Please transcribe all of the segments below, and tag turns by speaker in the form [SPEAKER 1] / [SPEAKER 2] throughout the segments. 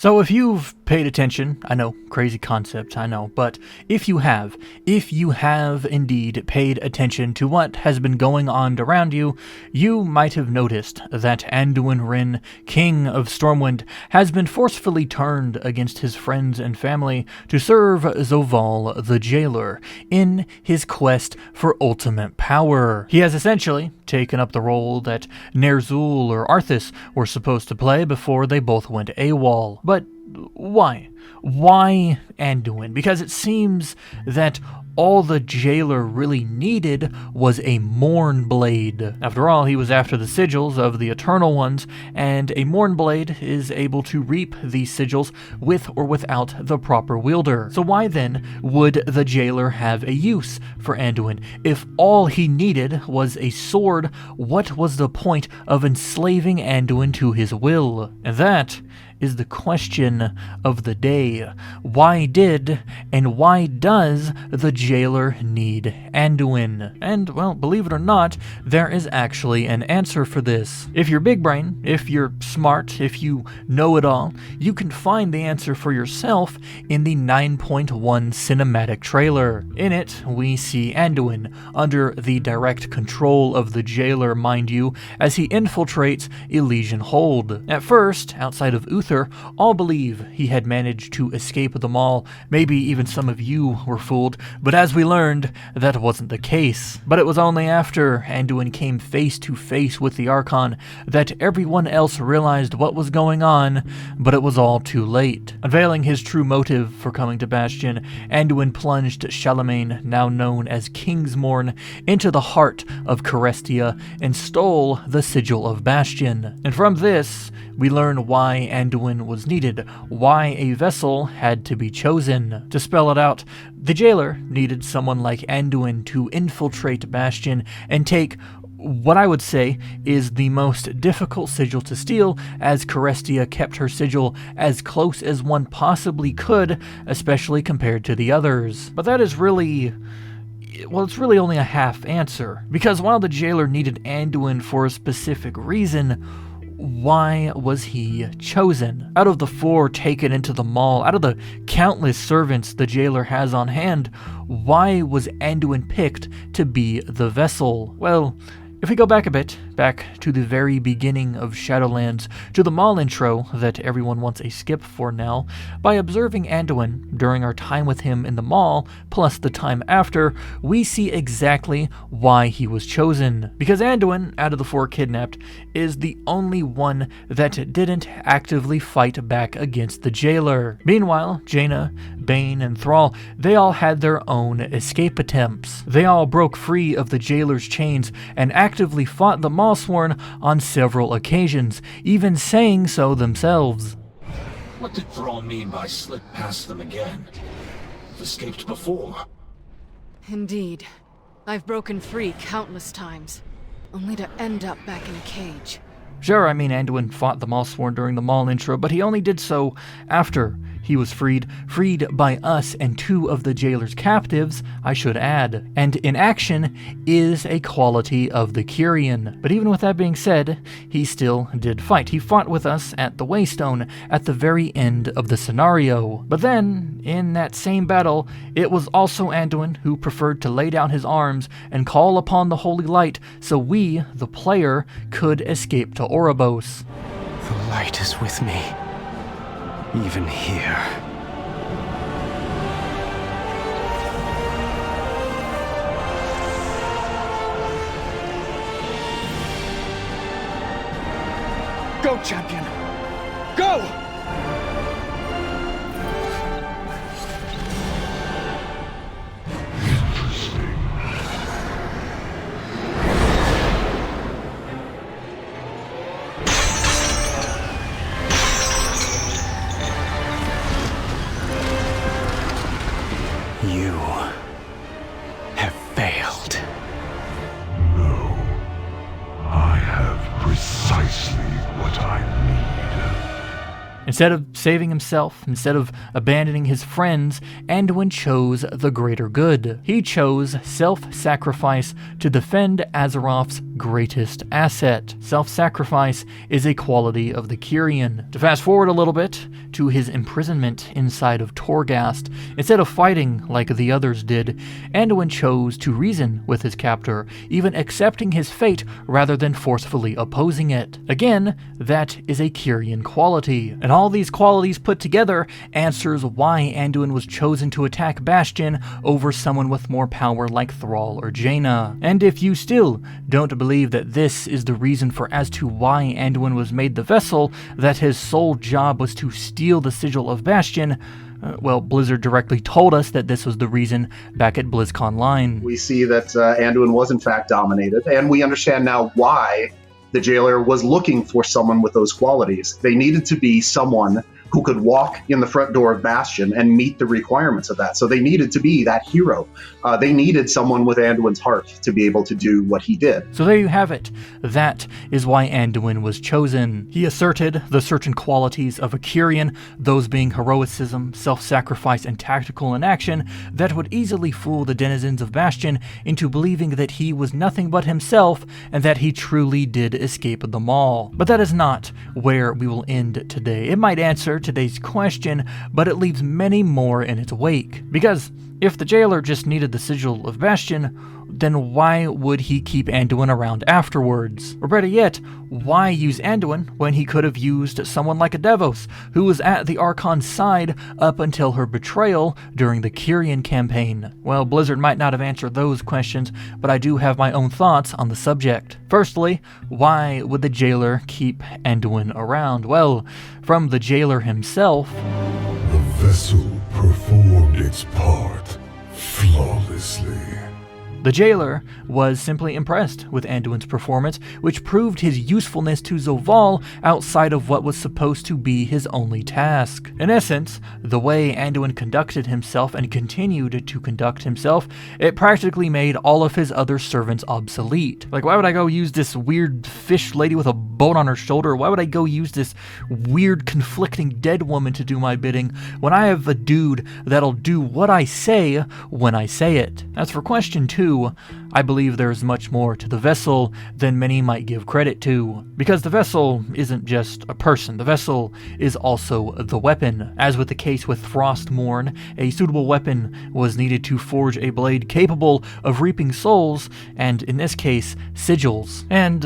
[SPEAKER 1] So if you've paid attention, I know, crazy concept, I know, but if you have indeed paid attention to what has been going on around you, you might have noticed that Anduin Wrynn, King of Stormwind, has been forcefully turned against his friends and family to serve Zoval the Jailer in his quest for ultimate power. He has essentially taken up the role that Ner'zhul or Arthas were supposed to play before they both went AWOL. But why? Why Anduin? Because it seems that all the jailer really needed was a Mournblade. After all, he was after the sigils of the Eternal Ones, and a Mournblade is able to reap these sigils with or without the proper wielder. So why then would the jailer have a use for Anduin? If all he needed was a sword, what was the point of enslaving Anduin to his will? And that is the question of the day. Why did and why does the jailer need Anduin? And, well, believe it or not, there is actually an answer for this. If you're big brain, if you're smart, if you know it all, you can find the answer for yourself in the 9.1 cinematic trailer. In it, we see Anduin under the direct control of the jailer, mind you, as he infiltrates Elysian Hold. At first, outside of Uther, all believe he had managed to escape them all. Maybe even some of you were fooled, but as we learned, that wasn't the case. But it was only after Anduin came face to face with the Archon that everyone else realized what was going on, but it was all too late. Unveiling his true motive for coming to Bastion, Anduin plunged Shala'mayne, now known as Kingsmourn, into the heart of Carestia and stole the sigil of Bastion. And from this, we learn why Anduin was needed, why a vessel had to be chosen. To spell it out, the jailer needed someone like Anduin to infiltrate Bastion and take what I would say is the most difficult sigil to steal, as Carestia kept her sigil as close as one possibly could, especially compared to the others. But that is really... well, it's really only a half answer, because while the jailer needed Anduin for a specific reason, why was he chosen? Out of the 4 taken into the Maul, out of the countless servants the jailer has on hand, why was Anduin picked to be the vessel? Well, if we go back a bit, back to the very beginning of Shadowlands, to the Maul intro that everyone wants a skip for now, by observing Anduin during our time with him in the Maul, plus the time after, we see exactly why he was chosen. Because Anduin, out of the 4 kidnapped, is the only one that didn't actively fight back against the jailer. Meanwhile, Jaina, Bane, and Thrall, they all had their own escape attempts. They all broke free of the jailer's chains and actively fought the Mawsworn on several occasions, even saying so themselves.
[SPEAKER 2] What did Thrall mean by slip past them again? Escaped before.
[SPEAKER 3] Indeed. I've broken free countless times, only to end up back in a cage.
[SPEAKER 1] Sure, I mean, Anduin fought the Mawsworn during the Maul intro, but he only did so after he was freed by us and 2 of the jailer's captives, I should add. And inaction is a quality of the Kyrian. But even with that being said, he still did fight. He fought with us at the Waystone at the very end of the scenario. But then, in that same battle, it was also Anduin who preferred to lay down his arms and call upon the Holy Light so we, the player, could escape to Oribos.
[SPEAKER 4] The light is with me. Even here.
[SPEAKER 5] Go, champion! Go!
[SPEAKER 4] You have failed.
[SPEAKER 6] No. I have precisely what I need.
[SPEAKER 1] Instead of saving himself, instead of abandoning his friends, Anduin chose the greater good. He chose self-sacrifice to defend Azeroth's greatest asset. Self-sacrifice is a quality of the Kyrian. To fast forward a little bit to his imprisonment inside of Torghast, instead of fighting like the others did, Anduin chose to reason with his captor, even accepting his fate rather than forcefully opposing it. Again, that is a Kyrian quality, and all these qualities put together answers why Anduin was chosen to attack Bastion over someone with more power like Thrall or Jaina. And if you still don't believe that this is the reason for as to why Anduin was made the vessel, that his sole job was to steal the sigil of Bastion, well, Blizzard directly told us that this was the reason back at BlizzConline.
[SPEAKER 7] We see that Anduin was in fact dominated, and we understand now why the jailer was looking for someone with those qualities. They needed to be someone who could walk in the front door of Bastion and meet the requirements of that. So they needed to be that hero. They needed someone with Anduin's heart to be able to do what he did.
[SPEAKER 1] So there you have it. That is why Anduin was chosen. He asserted the certain qualities of a Kyrian, those being heroicism, self-sacrifice, and tactical inaction, that would easily fool the denizens of Bastion into believing that he was nothing but himself and that he truly did escape the Maul. But that is not where we will end today. It might answer today's question, but it leaves many more in its wake. Because if the jailer just needed the sigil of Bastion, then why would he keep Anduin around afterwards? Or better yet, why use Anduin when he could have used someone like a Devos, who was at the Archon's side up until her betrayal during the Kyrian campaign? Well, Blizzard might not have answered those questions, but I do have my own thoughts on the subject. Firstly, why would the jailer keep Anduin around? Well, from the jailer himself,
[SPEAKER 6] The vessel performed its part flawlessly.
[SPEAKER 1] the jailer was simply impressed with Anduin's performance, which proved his usefulness to Zovaal outside of what was supposed to be his only task. In essence, the way Anduin conducted himself and continued to conduct himself, it practically made all of his other servants obsolete. Like, why would I go use this weird fish lady with a boat on her shoulder? Why would I go use this weird conflicting dead woman to do my bidding when I have a dude that'll do what I say when I say it? As for question 2, I believe there is much more to the vessel than many might give credit to, because the vessel isn't just a person, the vessel is also the weapon. As with the case with Frostmourne, a suitable weapon was needed to forge a blade capable of reaping souls, and in this case, sigils. And,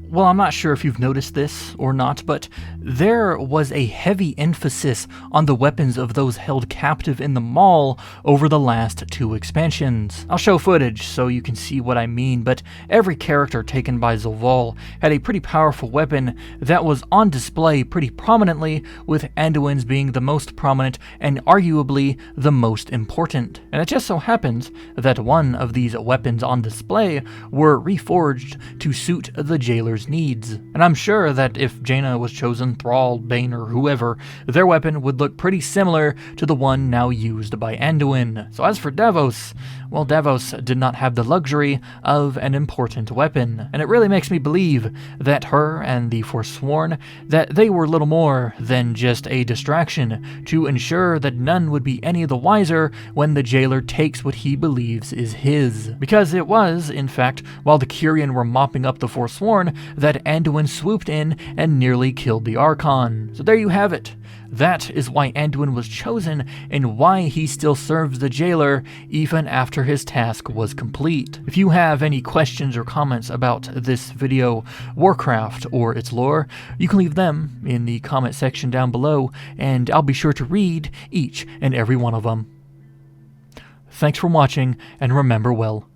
[SPEAKER 1] well, I'm not sure if you've noticed this or not, but there was a heavy emphasis on the weapons of those held captive in the Maul over the last 2 expansions. I'll show footage so you can see what I mean, but every character taken by Zovaal had a pretty powerful weapon that was on display pretty prominently, with Anduin's being the most prominent and arguably the most important. And it just so happens that one of these weapons on display were reforged to suit the jailer's needs. And I'm sure that if Jaina was chosen, Thrall, Bane, or whoever, their weapon would look pretty similar to the one now used by Anduin. So as for Devos, well, Devos did not have the luxury of an important weapon, and it really makes me believe that her and the Forsworn, that they were little more than just a distraction to ensure that none would be any the wiser when the jailer takes what he believes is his. Because it was, in fact, while the Kyrian were mopping up the Forsworn, that Anduin swooped in and nearly killed the Archon. So there you have it. That is why Anduin was chosen, and why he still serves the jailer even after his task was complete. If you have any questions or comments about this video, Warcraft, or its lore, you can leave them in the comment section down below, and I'll be sure to read each and every one of them. Thanks for watching, and remember, well,